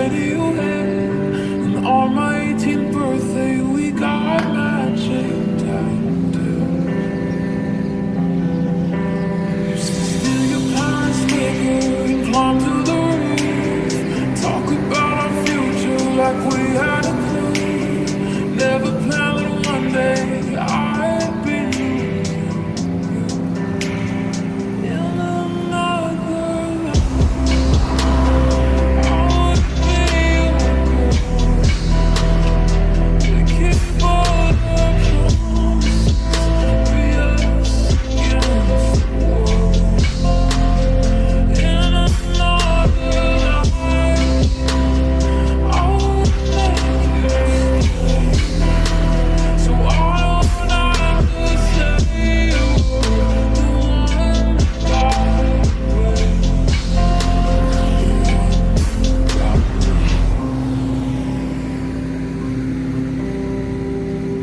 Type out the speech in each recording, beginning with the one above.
to you, hey. And on my 18th birthday, we got matching tattoos. Used to steal your parents' liquor and climb to the roof. Talk about our future like we had a clue. Never planned that one day I'd be in another life. I would be your girl. We keep all the promises, be us against the world. In another life, I would make you stay. So I don't have to say you were the one that got away.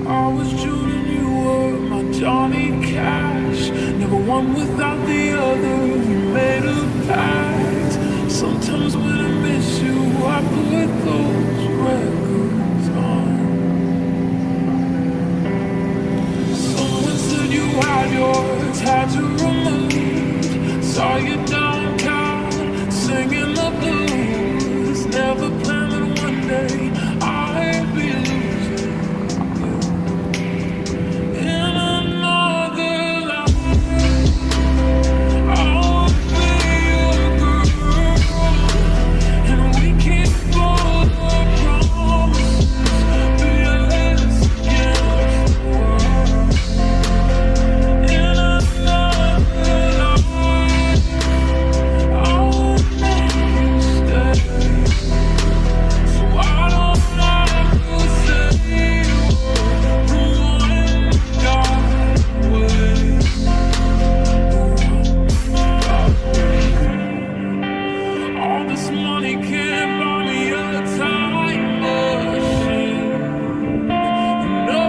I was June and you were my Johnny Cash. Never one without the other. We made a pact. Sometimes when I miss you, I put those records on. Someone said you had your tattoo removed. Saw you downtown singing the blues. Never planned that one day I'd be losing you. In another life, I would be your girl. And we keep all the promises, be us against the world. In another life, I would make you stay. So I don't have to say you were the one that got away. All this money can't buy me a time machine. No,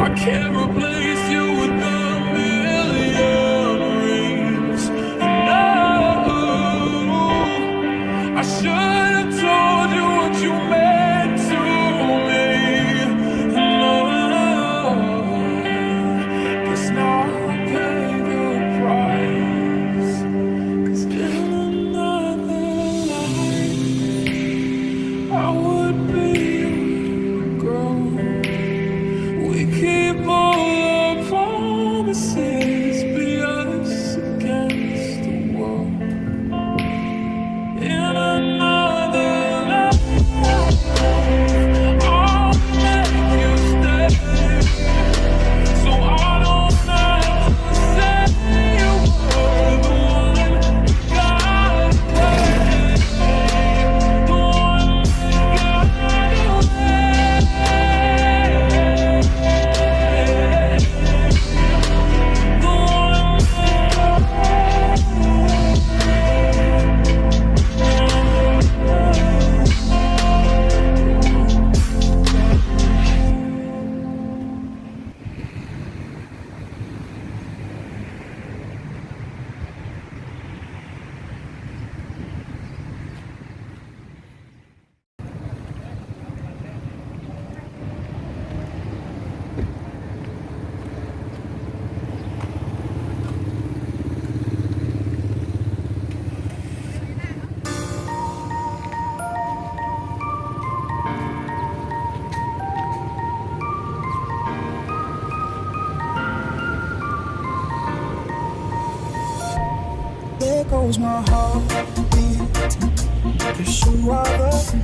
I can't replace you with a million rings. No, I should have told you what you meant to me. No, guess now I pay the price. 'Cause in another life, I would be your girl. We keep all the promises, be us against the world. In another life, I'll make you stay. So I don't have to say you were the one that got away. The one that got away. The one There goes my heart beating, 'cause you are the reason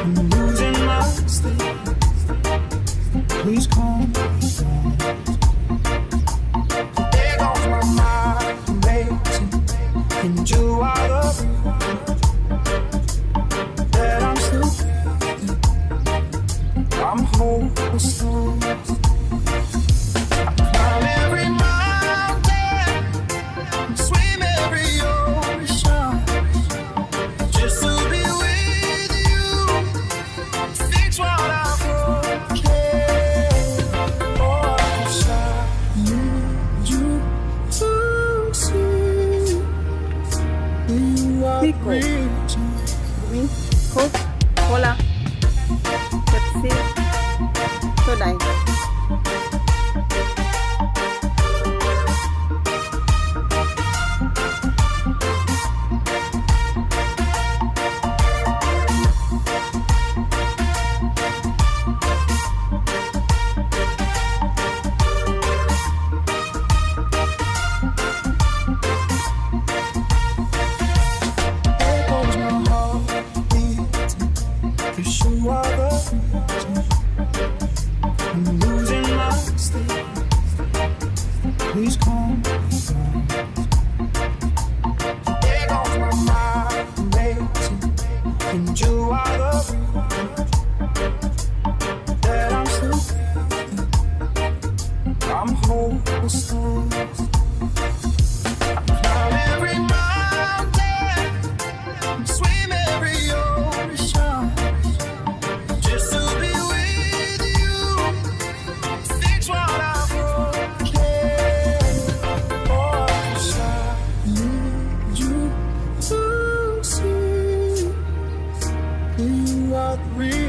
I'm losing my sleep. Please calm me down. There goes my mind racing, and you are the reason that I'm still breathing. I'm hopeless. Climb every mountain, swim every ocean, just to be with you. Fix what I've broken. Oh, I wish I knew you to see. You are Pico. Green, Coke, Cola, Pepsi, Soda. You are the reason I'm losing my sleep. Please calm me down. There goes my mind racing, and you are the reason that I'm still breathing. I'm hopeless. I climb every mountain, swim every ocean. Just to be with you, fix what I've broken. Oh, 'cause I need you to see you are the reason.